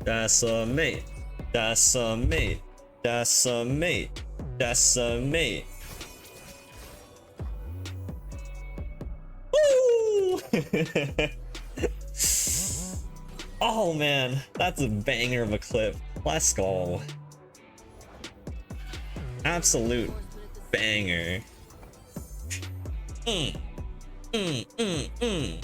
Decimate. Decimate. Decimate. Decimate. Woo! Oh man, that's a banger of a clip. Let's go. Absolute banger. Mm, mm, mm, mm.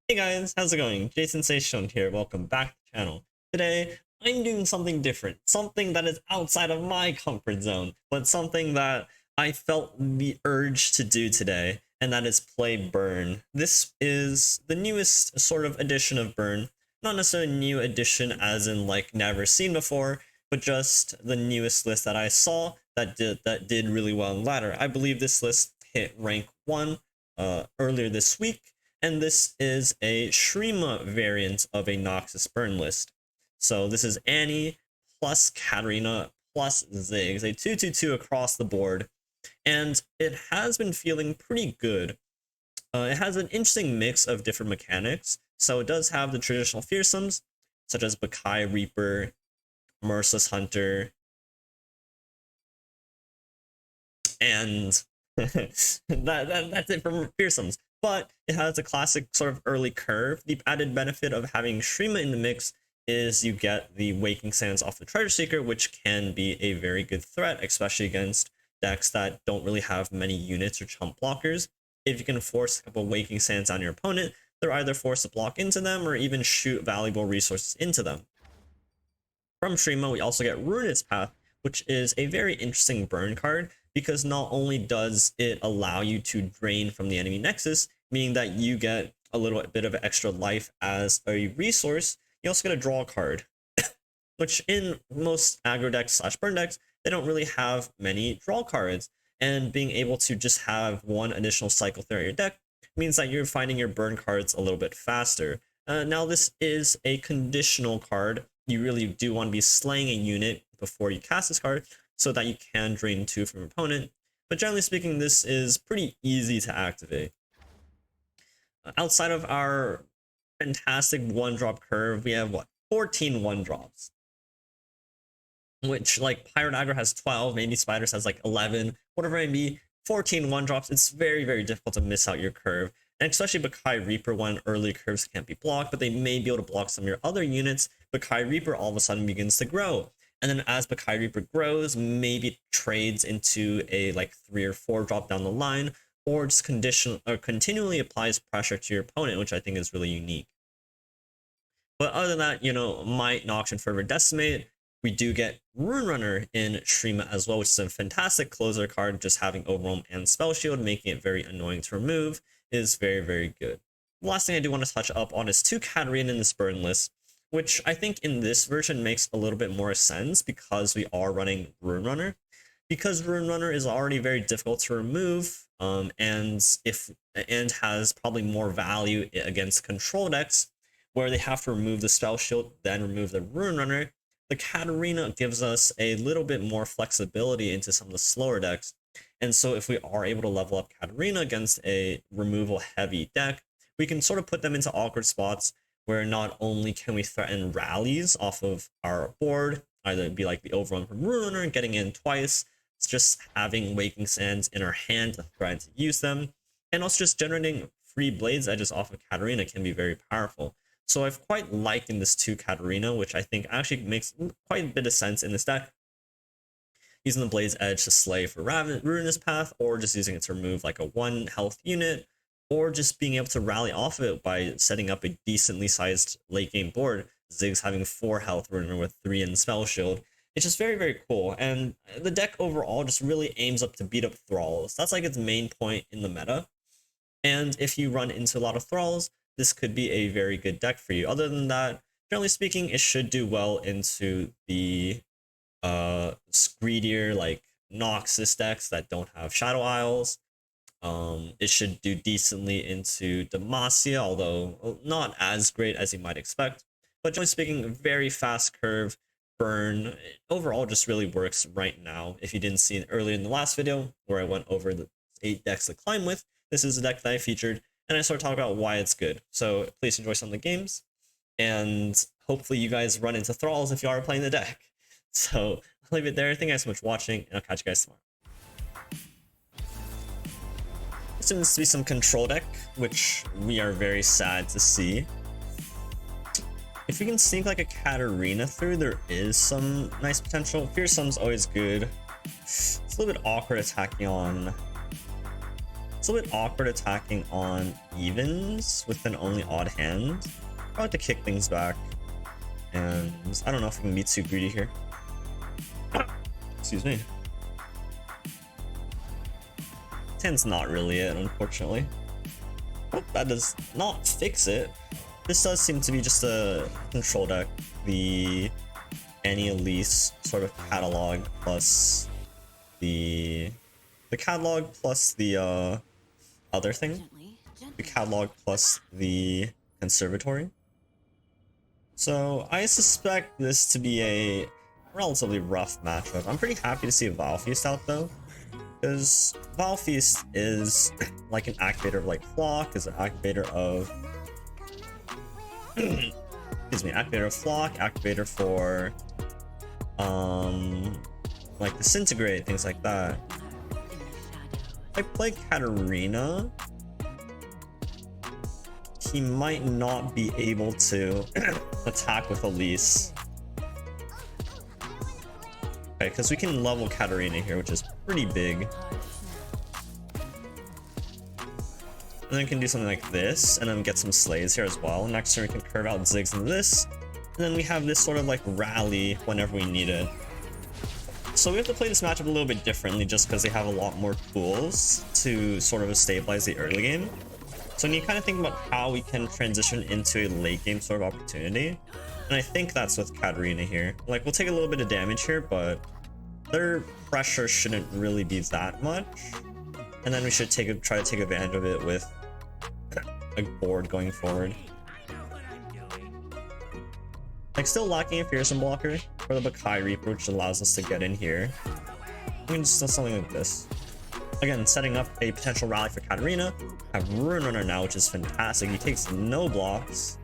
Hey guys, how's it going? Jason Station here. Welcome back to the channel. Today, I'm doing something different, something that is outside of my comfort zone, but something that I felt the urge to do today, and that is play Burn. This is the newest sort of edition of Burn. Not necessarily a new edition as in like never seen before, but just the newest list that I saw that did really well in ladder. I believe this list hit rank 1 earlier this week, and this is a Shrima variant of a Noxus burn list. So this is Annie plus Katarina plus Ziggs, a 2-2-2 across the board, and it has been feeling pretty good. It has an interesting mix of different mechanics. So it does have the traditional fearsomes, such as Bakai Reaper, Merciless Hunter, and that's it for fearsomes. But it has a classic sort of early curve. The added benefit of having Shrima in the mix is you get the Waking Sands off the Treasure Seeker, which can be a very good threat, especially against decks that don't really have many units or chump blockers. If you can force a couple Waking Sands on your opponent, they're either forced to block into them or even shoot valuable resources into them. From Shrima, we also get Runeterra's Path, which is a very interesting burn card, because not only does it allow you to drain from the enemy nexus, meaning that you get a little bit of extra life as a resource, you also get a draw card, which in most aggro decks slash burn decks, they don't really have many draw cards. And being able to just have one additional cycle throughout your deck means that you're finding your burn cards a little bit faster. Now this is a conditional card. You really do want to be slaying a unit before you cast this card so that you can drain 2 from your opponent. But generally speaking, this is pretty easy to activate. Outside of our fantastic 1-drop curve, we have what? 14 1-drops. Which, like, Pirate Aggro has 12, maybe Spiders has like 11, whatever it may be. 14 1-drops, it's very, very difficult to miss out your curve. And especially Bakai Reaper, when early curves can't be blocked, but they may be able to block some of your other units. Bakai Reaper all of a sudden begins to grow. And then as Bakai Reaper grows, maybe it trades into a like 3 or 4 drop down the line, or just continually applies pressure to your opponent, which I think is really unique. But other than that, you know, Might, Nox, and Fervor Decimate. We do get Rune Runner in Shrima as well, which is a fantastic closer card. Just having Overwhelm and Spell Shield, making it very annoying to remove, is very, very good. The last thing I do want to touch up on is 2 Katarina in this burn list, which I think in this version makes a little bit more sense because we are running Rune Runner. Because Rune Runner is already very difficult to remove, and has probably more value against control decks, where they have to remove the Spell Shield, then remove the Rune Runner. The Katarina gives us a little bit more flexibility into some of the slower decks. And so if we are able to level up Katarina against a removal heavy deck, we can sort of put them into awkward spots where not only can we threaten rallies off of our board, either be like the overrun from Ruiner getting in twice, it's just having Waking Sands in our hand to threaten to use them, and also just generating free Blades Edges off of Katarina can be very powerful. So I've quite liked in this 2 Katarina, which I think actually makes quite a bit of sense in this deck. Using the Blade's Edge to slay for Ruinous Path, or just using it to remove like a 1 health unit, or just being able to rally off of it by setting up a decently sized late game board. Ziggs having 4 health Ruiner with 3 in Spell Shield. It's just very, very cool. And the deck overall just really aims up to beat up Thralls. That's like its main point in the meta. And if you run into a lot of Thralls, this could be a very good deck for you. Other than that, generally speaking, it should do well into the greedier, like Noxus decks that don't have Shadow Isles. It should do decently into Demacia, although not as great as you might expect. But generally speaking, very fast curve, burn. It overall just really works right now. If you didn't see it earlier in the last video where I went over the 8 decks to climb with, this is the deck that I featured, and I started talking about why it's good. So please enjoy some of the games, and hopefully you guys run into Thralls if you are playing the deck. So I'll leave it there. Thank you guys so much for watching, and I'll catch you guys tomorrow. There seems to be some control deck, which we are very sad to see. If you can sneak like a Katarina through, there is some nice potential. Fearsome's always good. It's a little bit awkward attacking on... It's a little bit awkward attacking on evens with an only odd hand. I like to kick things back. And I don't know if we can be too greedy here. Excuse me. Ten's not really it, unfortunately. Oh, that does not fix it. This does seem to be just a control deck. The Elise sort of catalog plus the catalog plus the other thing. The catalog plus the conservatory. So I suspect this to be a relatively rough matchup. I'm pretty happy to see a Valfeast out though, because Valfeast is like an activator of like Flock, is an activator of excuse me, activator of Flock, activator for like Disintegrate, things like that. If I play Katarina, he might not be able to attack with Elise. Okay, because we can level Katarina here, which is pretty big. And then we can do something like this, and then get some slays here as well. Next turn we can curve out Ziggs into this, and then we have this sort of like rally whenever we need it. So we have to play this matchup a little bit differently just because they have a lot more tools to sort of stabilize the early game. So when you kind of think about how we can transition into a late game sort of opportunity, and I think that's with Katarina here. Like, we'll take a little bit of damage here, but their pressure shouldn't really be that much. And then we should try to take advantage of it with a board going forward. Like, still lacking a Fearsome blocker for the Bakai Reaper, which allows us to get in here. We can just do something like this. Again, setting up a potential rally for Katarina. Have Rune Runner now, which is fantastic. He takes no blocks.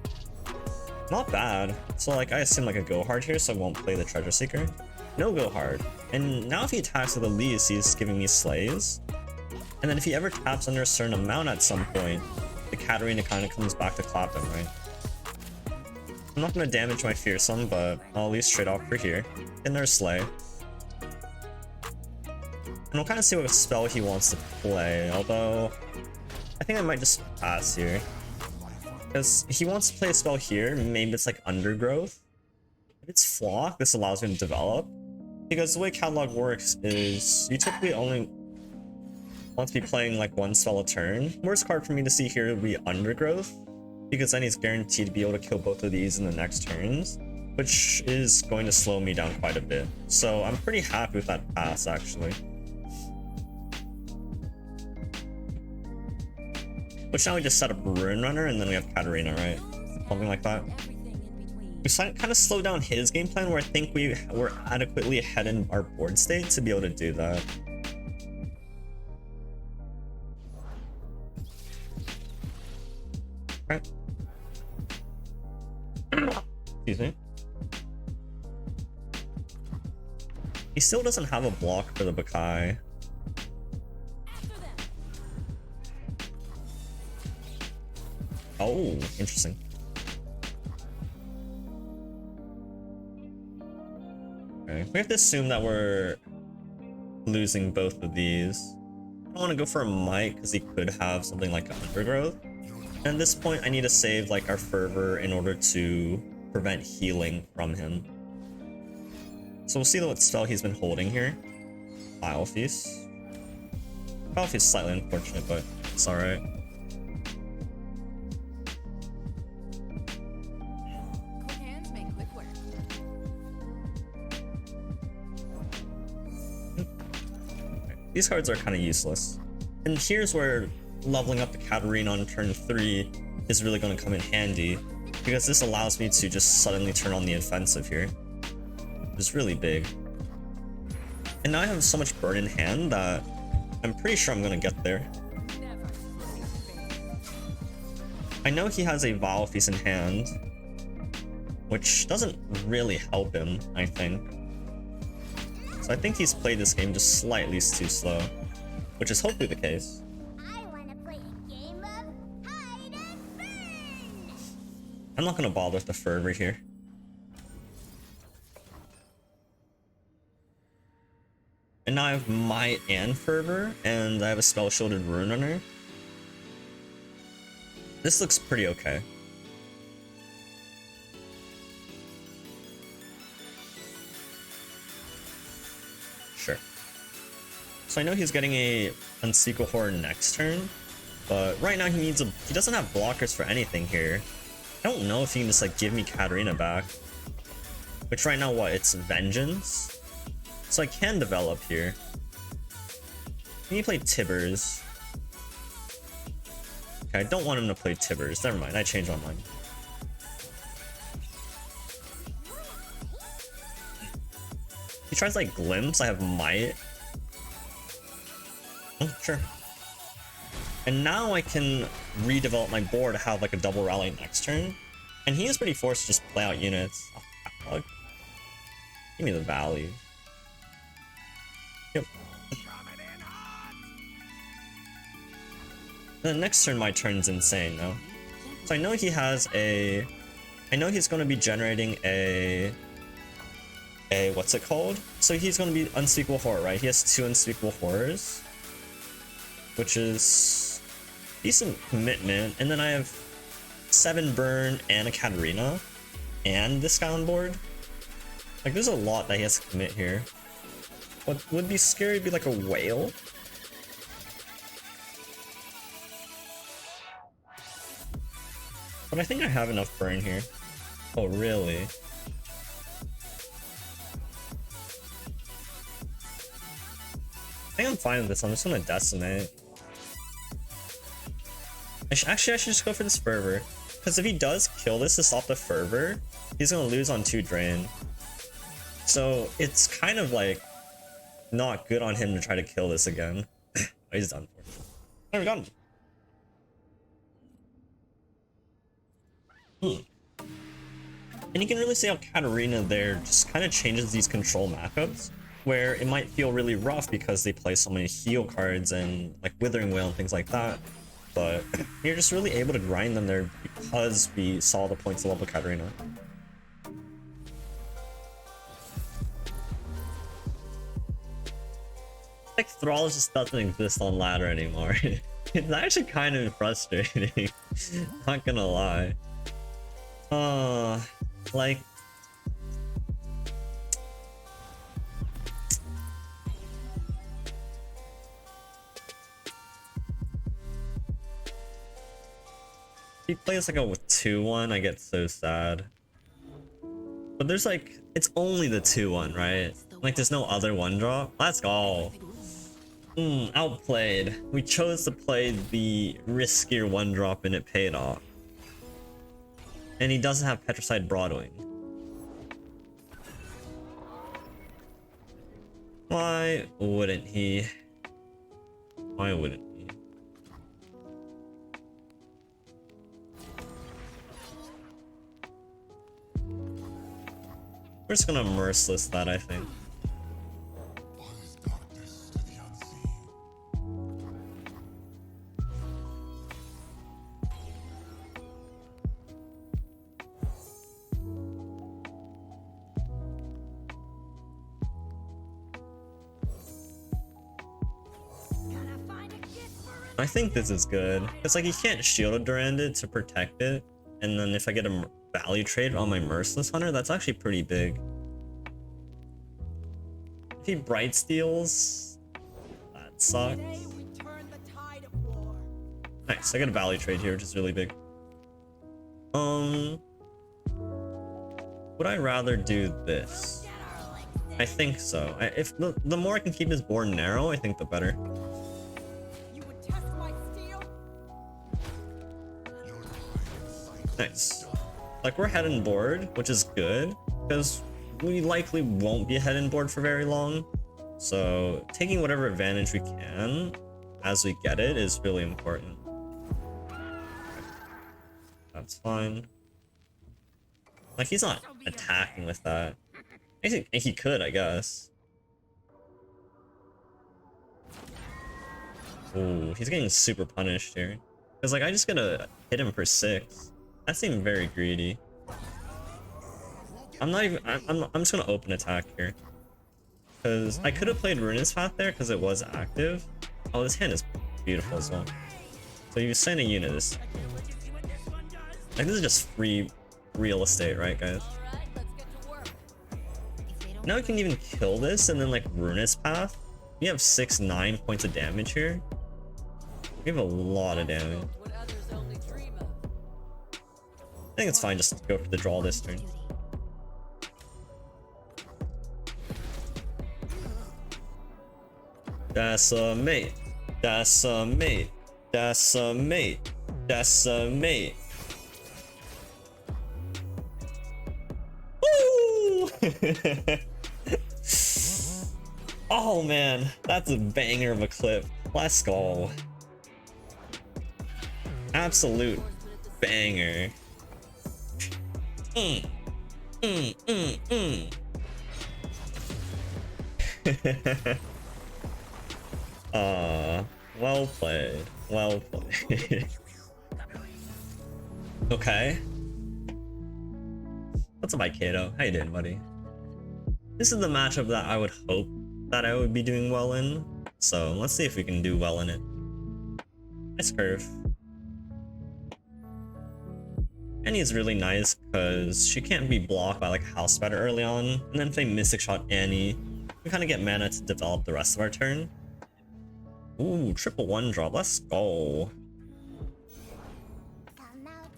Not bad. So like, I assume like a Go Hard here, so I won't play the Treasure Seeker. No Go Hard. And now if he attacks with Elise, he's giving me slays. And then if he ever taps under a certain amount at some point, the Katarina kind of comes back to clap him, right? I'm not going to damage my Fearsome, but I'll at least trade off for here. And there's Slay. And we'll kind of see what spell he wants to play, although I think I might just pass here. Because he wants to play a spell here, maybe it's like Undergrowth. If it's Flock, this allows him to develop. Because the way Catalog works is you typically only want to be playing like one spell a turn. Worst card for me to see here would be Undergrowth, because then he's guaranteed to be able to kill both of these in the next turns, which is going to slow me down quite a bit. So I'm pretty happy with that pass, actually. Which now we just set up Rune Runner, and then we have Katarina, right? Something like that. We kind of slowed down his game plan, where I think we were adequately ahead in our board state to be able to do that. Okay. Excuse me. He still doesn't have a block for the Bakai. Oh, interesting. Okay, we have to assume that we're losing both of these. I don't want to go for a Might because he could have something like Undergrowth. And at this point, I need to save like our Fervor in order to prevent healing from him. So we'll see what spell he's been holding here. Valfeast. Valfeast is slightly unfortunate, but it's alright. These cards are kind of useless. And here's where leveling up the Katarina on turn 3 is really going to come in handy, because this allows me to just suddenly turn on the offensive here. is really big. And now I have so much burn in hand that I'm pretty sure I'm gonna get there. I know he has a Vile Feast in hand, which doesn't really help him, I think. So I think he's played this game just slightly too slow, which is hopefully the case. I wanna play a game of hide and burn. I'm not gonna bother with the fervor here. And now I have Might and Fervor, and I have a Spell Shielded Rune Runner. This looks pretty okay. Sure. So I know he's getting a Unsequel Horror next turn, but right now he doesn't have blockers for anything here. I don't know if he can just like give me Katarina back. Which right now it's Vengeance. So I can develop here. Can you play Tibbers? Okay, I don't want him to play Tibbers. Never mind, I changed my mind. He tries like Glimpse, I have Might. Oh, sure. And now I can redevelop my board to have like a double rally next turn. And he is pretty forced to just play out units. Oh, give me the value. Yep. The next turn, my turn's insane now. So I know he has a... I know he's going to be generating a... What's it called? So he's going to be Unspeakable Horror, right? He has 2 Unspeakable Horrors. Which is... decent commitment. And then I have 7 Burn and a Katarina. And this guy on board. Like, there's a lot that he has to commit here. What would be scary would be like a whale. But I think I have enough burn here. Oh, really? I think I'm fine with this. I'm just gonna decimate. Actually, I should just go for this fervor. Because if he does kill this to stop the fervor, he's gonna lose on 2 drain. So it's kind of like not good on him to try to kill this again. He's done for. There we go. And you can really see how Katarina there just kind of changes these control matchups, where it might feel really rough because they play so many heal cards and like Withering Wail and things like that. But you're just really able to grind them there because we saw the points level Katarina. Like Thralls just doesn't exist on ladder anymore. It's actually kind of frustrating. Not gonna lie. Like if he plays like a 2-1, I get so sad. But there's like, it's only the 2-1, right? Like there's no other 1-drop. Let's go. Outplayed. We chose to play the riskier 1-drop and it paid off. And he doesn't have Petricide Broadwing. Why wouldn't he? Why wouldn't he? We're just gonna merciless that, I think. I think this is good. It's like you can't shield a Durandid to protect it, and then if I get a value trade on my Merciless Hunter, that's actually pretty big. If he Bright Steals, that sucks. Nice, I get a value trade here, which is really big. Would I rather do this? I think so. If the more I can keep his board narrow, I think the better. Nice. Like we're head and board, which is good because we likely won't be ahead in board for very long. So taking whatever advantage we can as we get it is really important. That's fine. Like, he's not attacking with that. I think he could, I guess. Ooh, he's getting super punished here. Because, like, I just gotta hit him for 6. That seemed very greedy. I'm not even... I'm just gonna open attack here. Because I could have played Rune's Path there because it was active. Oh, this hand is beautiful as well. So you send a unit. This... Like, this is just free real estate, right, guys? Now we can even kill this and then, like, Rune's Path. We have 9 points of damage here. We have a lot of damage. I think it's fine just to go for the draw this turn. Decimate. Decimate. Decimate. Decimate. Woo! Oh man, that's a banger of a clip. Let's go. Absolute banger. Well played. Well played. Okay. What's up, Kato? How you doing, buddy? This is the matchup that I would hope that I would be doing well in. So let's see if we can do well in it. Nice curve. Annie is really nice because she can't be blocked by like House Spider early on, and then if they Mystic Shot Annie, we kind of get mana to develop the rest of our turn. Ooh, triple 1-drop, let's go. Come out,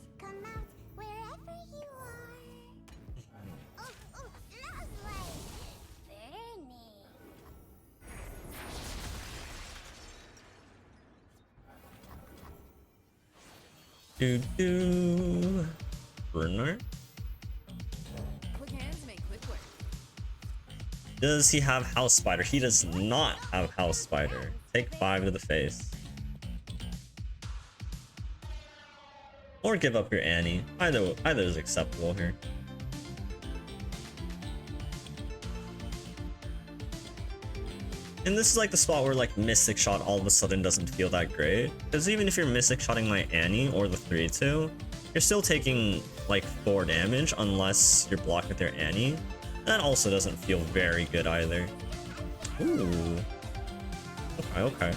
wherever you are. Oh, lovely. Burning. Do. Bruno? Quick hands make quick work. Does he have House Spider? He does not have House Spider. Take 5 to the face. Or give up your Annie. Either is acceptable here. And this is like the spot where like Mystic Shot all of a sudden doesn't feel that great. Because even if you're Mystic Shotting my Annie or the 3-2, you're still taking like 4 damage unless you're blocked with your Annie. That also doesn't feel very good either. Ooh. Okay.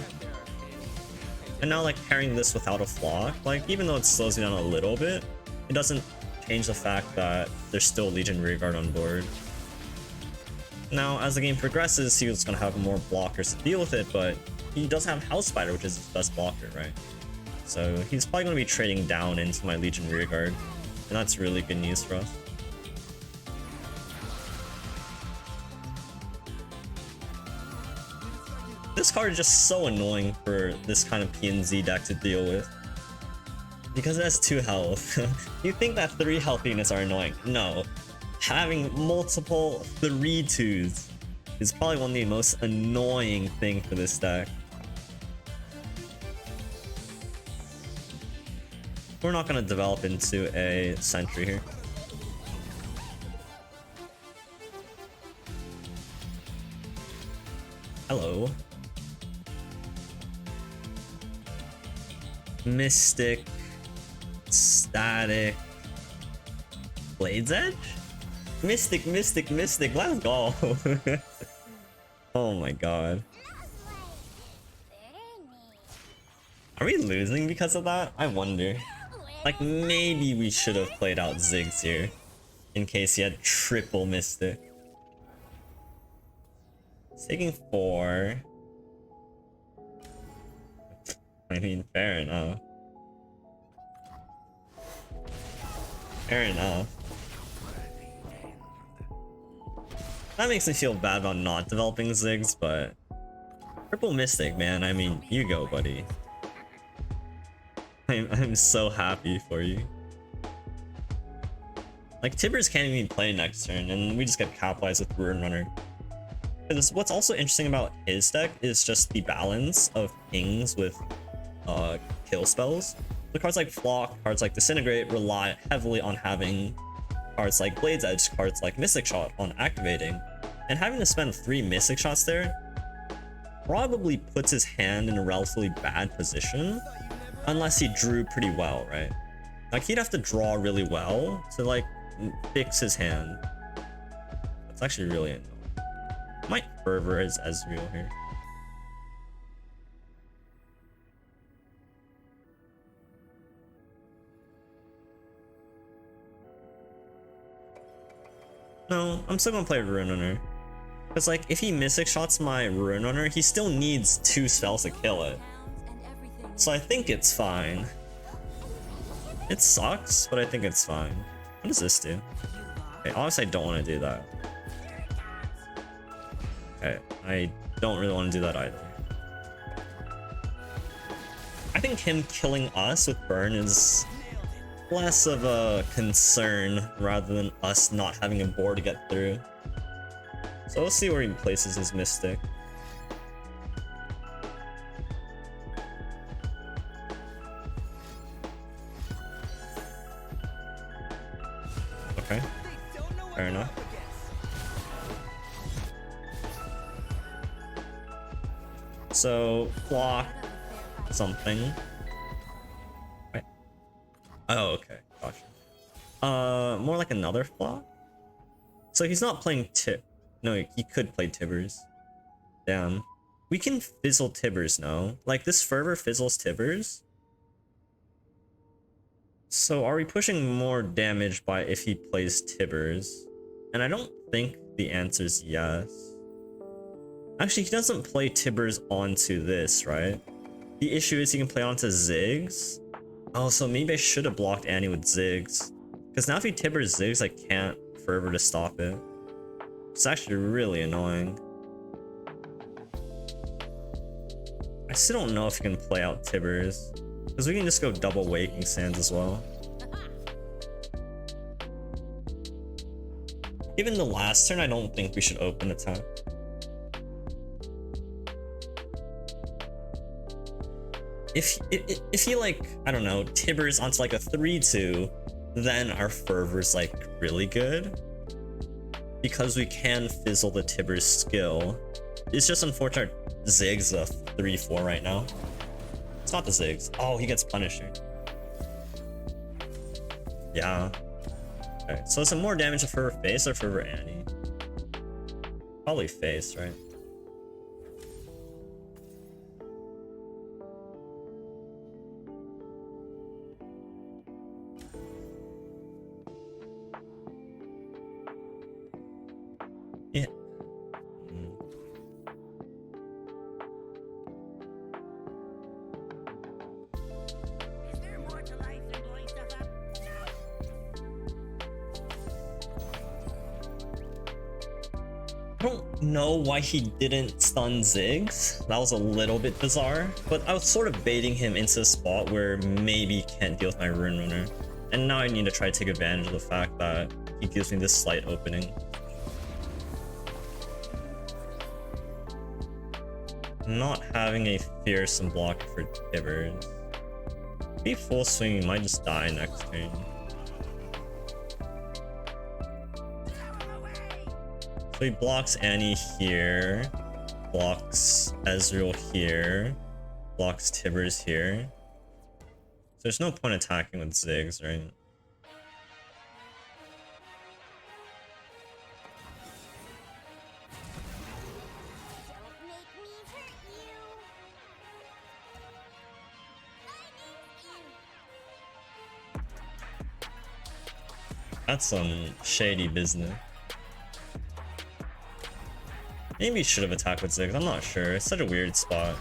And now like pairing this without a flock, like even though it slows you down a little bit, it doesn't change the fact that there's still Legion Rearguard on board. Now, as the game progresses, he's gonna have more blockers to deal with it, but he does have House Spider, which is his best blocker, right? So he's probably gonna be trading down into my Legion Rearguard, and that's really good news for us. This card is just so annoying for this kind of PNZ deck to deal with. Because it has 2 health. You think that 3 health units are annoying? No. Having multiple 3-2s is probably one of the most annoying things for this deck. We're not going to develop into a sentry here. Hello. Mystic. Static. Blade's Edge? Mystic, let's go. Oh my god. Are we losing because of that? I wonder. Like, maybe we should have played out Ziggs here. In case he had triple Mystic. It's taking 4. I mean, fair enough. Fair enough. That makes me feel bad about not developing Ziggs, but... Triple Mystic, man. I mean, you go, buddy. I'm so happy for you. Like Tibbers can't even play next turn, and we just get capitalized with Rune Runner. Because what's also interesting about his deck is just the balance of pings with kill spells. The cards like Flock, cards like Disintegrate rely heavily on having cards like Blade's Edge, cards like Mystic Shot on activating. And having to spend 3 Mystic Shots there probably puts his hand in a relatively bad position unless he drew pretty well, right? Like he'd have to draw really well to like fix his hand. That's actually really annoying. Might Fervor as Ezreal here. No, I'm still gonna play Rune Runner. Because like if he Mystic Shots my Rune Runner, he still needs 2 spells to kill it. So I think it's fine. It sucks, but I think it's fine. What does this do? Okay, obviously I don't want to do that. Okay, I don't really want to do that either. I think him killing us with Burn is less of a concern rather than us not having a board to get through. So we'll see where he places his Mystic. Okay, fair enough. So Flock something. Right. Oh, okay, gotcha. More like another Flock. So he's not playing No, he could play Tibbers. Damn. We can fizzle Tibbers now. Like this Fervor fizzles Tibbers. So are we pushing more damage by if he plays Tibbers? And I don't think the answer is yes. Actually, he doesn't play Tibbers onto this, right? The issue is he can play onto Ziggs. Oh, so maybe I should have blocked Annie with Ziggs. Because now if he Tibbers Ziggs, I can't Fervor to stop it. It's actually really annoying. I still don't know if he can play out Tibbers. Because we can just go double Waking Sands as well. Given the last turn, I don't think we should open attack. If he like, I don't know, Tibbers onto like a 3-2, then our Fervor's like really good. Because we can fizzle the Tibbers skill. It's just unfortunate Ziggs a 3-4 right now. It's not the Ziggs. Oh, he gets punished here. Yeah. Okay, so is it more damage to Fervor face or Fervor Annie? Probably face, right? Yeah. Is there more to life than blowing stuff up? I don't know why he didn't stun Ziggs. That was a little bit bizarre, but I was sort of baiting him into a spot where maybe he can't deal with my Rune Runner. And now I need to try to take advantage of the fact that he gives me this slight opening. Not having a fearsome block for Tibbers. Be full swing, he might just die next turn. So he blocks Annie here, blocks Ezreal here, blocks Tibbers here. So there's no point attacking with Ziggs, right? Don't make me hurt you. Lightning's in. That's some shady business. Maybe he should have attacked with Ziggs, I'm not sure. It's such a weird spot.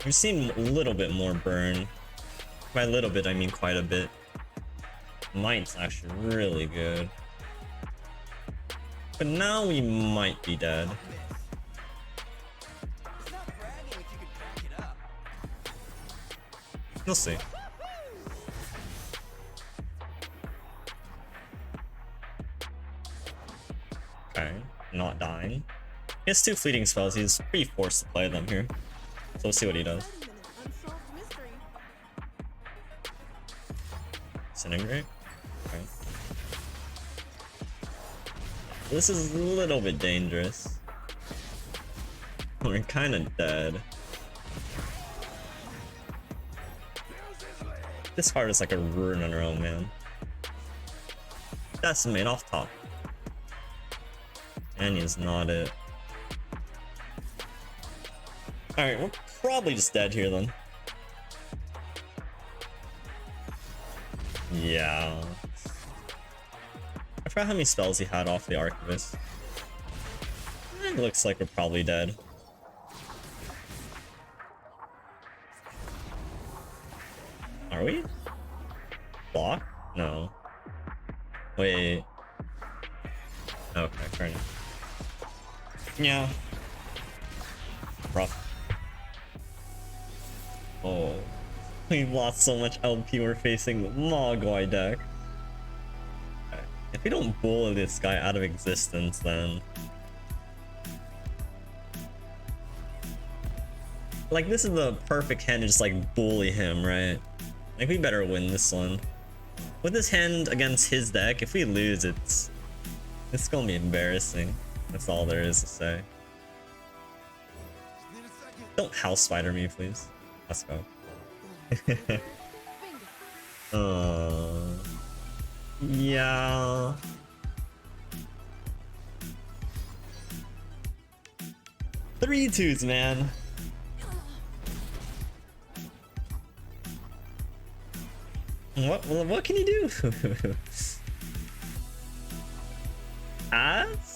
We've seen a little bit more burn. By a little bit, I mean quite a bit. Might's actually really good. But now we might be dead. We'll see. He has 2 fleeting spells. He's pretty forced to play them here. So we'll see what he does. 30-minute unsolved mystery. Disintegrate? Okay. This is a little bit dangerous. We're kind of dead. This card is like a rune on her own, man. Decimate off top. And he's not it. Alright, we're probably just dead here then. Yeah. I forgot how many spells he had off the Archivist. It looks like we're probably dead. Are we? Block? No. Wait. Okay, fair enough. Yeah. Rough. Oh. We've lost so much LP. We're facing the Mogwai deck. Okay. If we don't bully this guy out of existence, then... Like, this is the perfect hand to just, like, bully him, right? Like, we better win this one. With this hand against his deck, if we lose, it's gonna be embarrassing. That's all there is to say. Don't house spider me, please. Let's go. Yeah. Three twos, man. What can you do? Ass?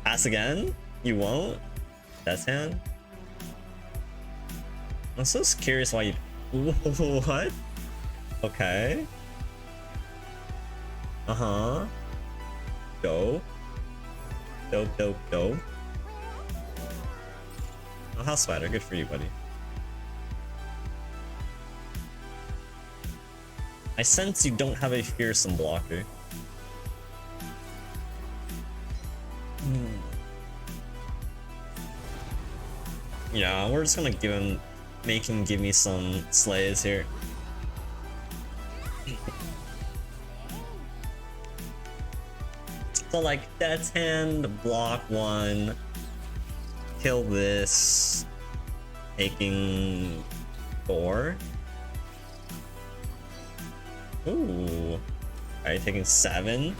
Ass again? You won't? Death's hand? I'm so curious why you... What? Okay. Uh-huh. Dope. Dope, dope, dope. Oh, House Spider, good for you, buddy. I sense you don't have a fearsome blocker. Yeah, we're just gonna make him give me some slays here. So like Death's Hand, block 1, kill this, taking 4. Ooh. Alright, taking 7.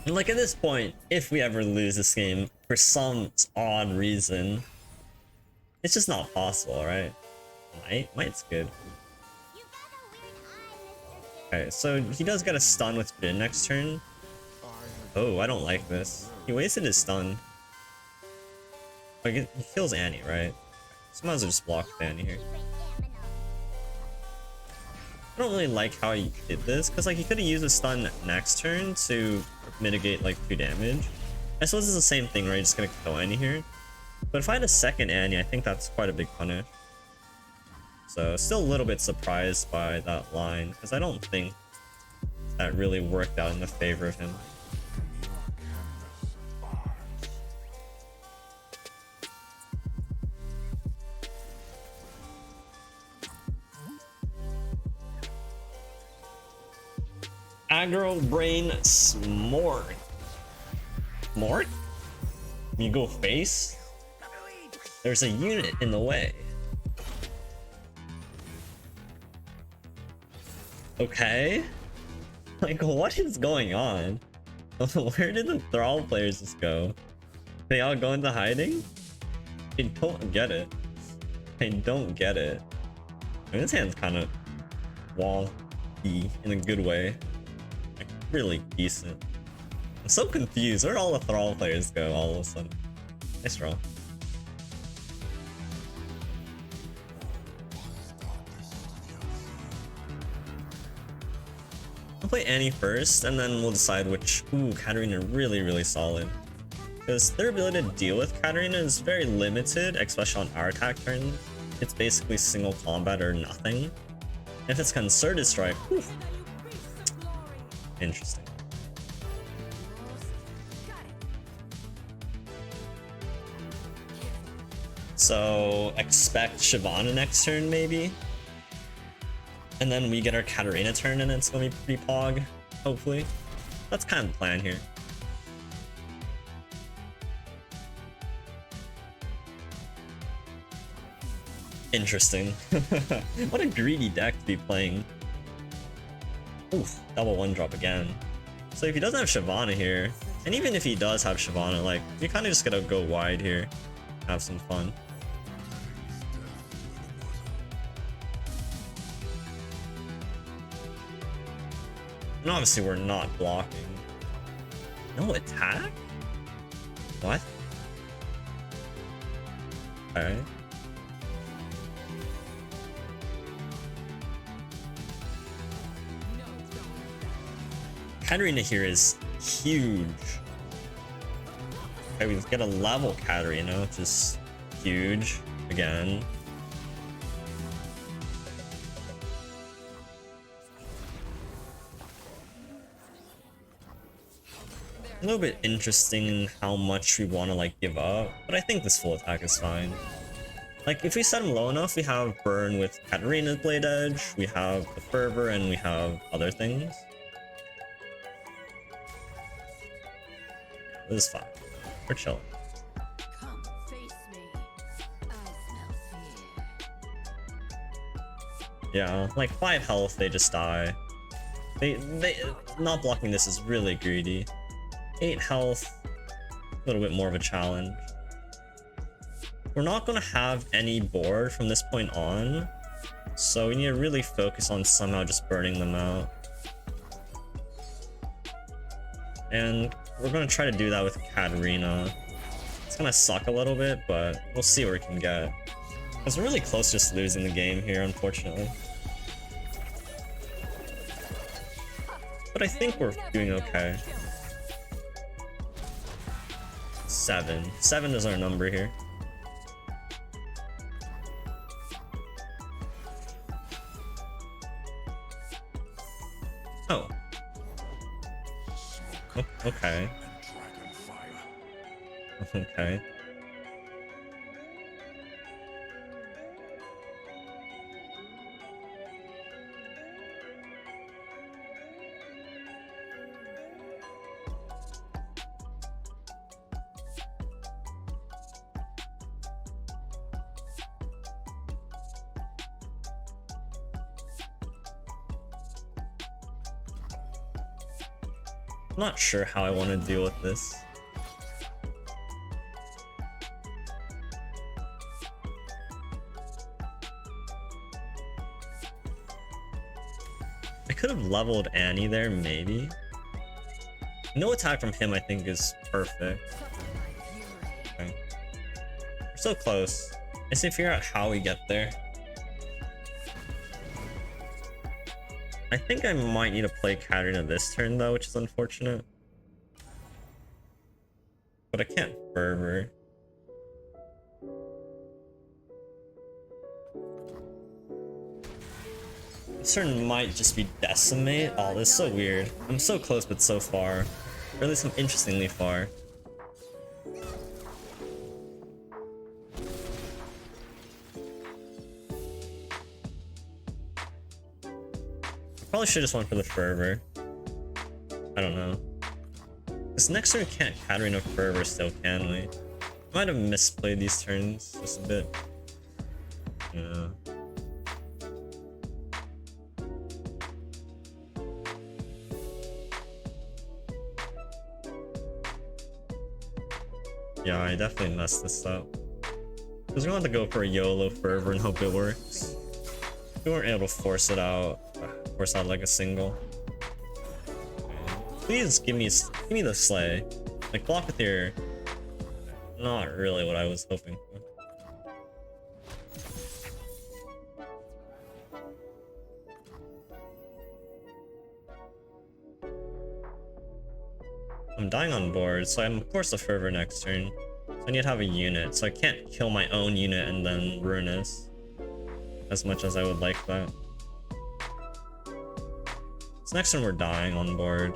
And like at this point, if we ever lose this game for some odd reason, it's just not possible, right? Might's good. Okay, so he does get a stun with Jhin next turn. Oh, I don't like this. He wasted his stun. Like, he kills Annie, right? So might as well just block Annie here. I don't really like how he did this, because like he could have used a stun next turn to mitigate like 2 damage. I suppose it's the same thing, right? Just gonna kill Annie here. But if I had a second Annie, I think that's quite a big punish. So still a little bit surprised by that line, because I don't think that really worked out in the favor of him. Aggro Brain Smork. Smork? You go face? There's a unit in the way. Okay. Like, what is going on? Where did the Thrall players just go? They all go into hiding? I don't get it. I don't get it. I mean, this hand's kind of wonky in a good way. Like, really decent. I'm so confused. Where'd all the Thrall players go all of a sudden? Nice draw. I'll play Annie first, and then we'll decide which... Ooh, Katarina really, really solid. because their ability to deal with Katarina is very limited, especially on our attack turn. It's basically single combat or nothing. If it's concerted strike, whew, interesting. So expect Shyvana next turn maybe, and then we get our Katarina turn and it's gonna be pretty pog, hopefully. That's kind of the plan here. Interesting. What a greedy deck to be playing. Oof, double one drop again. So if he doesn't have Shyvana here, and even if he does have Shyvana, like, you kind of just gotta go wide here, have some fun. And obviously we're not blocking. No attack? What? Okay. Katarina here is huge. Okay, we get a level Katarina, which is huge again. A little bit interesting in how much we want to like give up, but I think this full attack is fine. Like if we set him low enough, we have burn with Katarina's Blade Edge, we have the Fervor, and we have other things. This is fine. We're chilling. Come face me. I smell fear. Yeah, like 5 health, they just die. They not blocking this is really greedy. 8 health, a little bit more of a challenge. We're not gonna have any board from this point on, so we need to really focus on somehow just burning them out. And we're gonna try to do that with Katarina. It's gonna suck a little bit, but we'll see what we can get. Because we're really close to just losing the game here, unfortunately. But I think we're doing okay. 7. 7 is our number here. Oh. Oh, okay. Okay. I'm not sure how I want to deal with this. I could have leveled Annie there, maybe. No attack from him, I think, is perfect. Okay. We're so close. I just need to figure out how we get there. I think I might need to play Katarina this turn though, which is unfortunate. But I can't Fervor. This turn might just be Decimate. Oh, this is so weird. I'm so close but so far. Or at least I'm interestingly far. Probably should just went for the Fervor. I don't know. This next turn can't Katarina Fervor still, can we? Might have misplayed these turns just a bit. Yeah. Yeah, I definitely messed this up. Because we want to go for a YOLO Fervor and hope it works. We weren't able to force it out. Force out like a single. Please give me the Slay. Like block with your. Not really what I was hoping for. I'm dying on board, so I'm of course a fervor next turn. So I need to have a unit, so I can't kill my own unit and then ruin this. As much as I would like that. So next turn we're dying on board.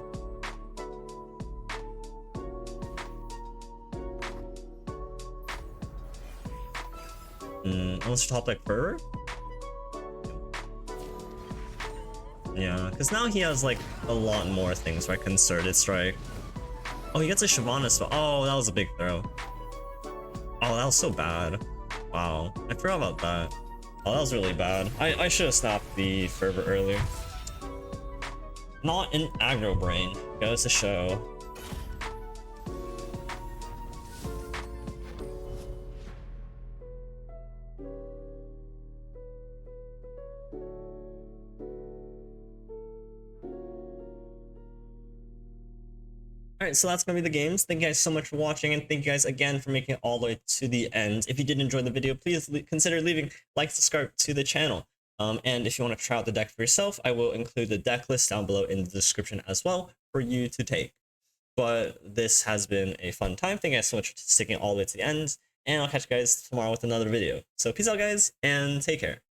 Unless you top deck fervor? Yeah, because now he has like a lot more things, right? Concerted Strike. Oh, he gets a Shyvana spell. Oh, that was a big throw. Oh, that was so bad. Wow, I forgot about that. Oh, that was really bad. I should have snapped the Fervor earlier. Not an aggro brain, goes to show. Alright, so that's gonna be the games. Thank you guys so much for watching, and thank you guys again for making it all the way to the end. If you did enjoy the video, please consider leaving like, subscribe to the channel. And if you want to try out the deck for yourself, I will include the deck list down below in the description as well for you to take. But this has been a fun time. Thank you guys so much for sticking all the way to the end, and I'll catch you guys tomorrow with another video. So peace out, guys, and take care.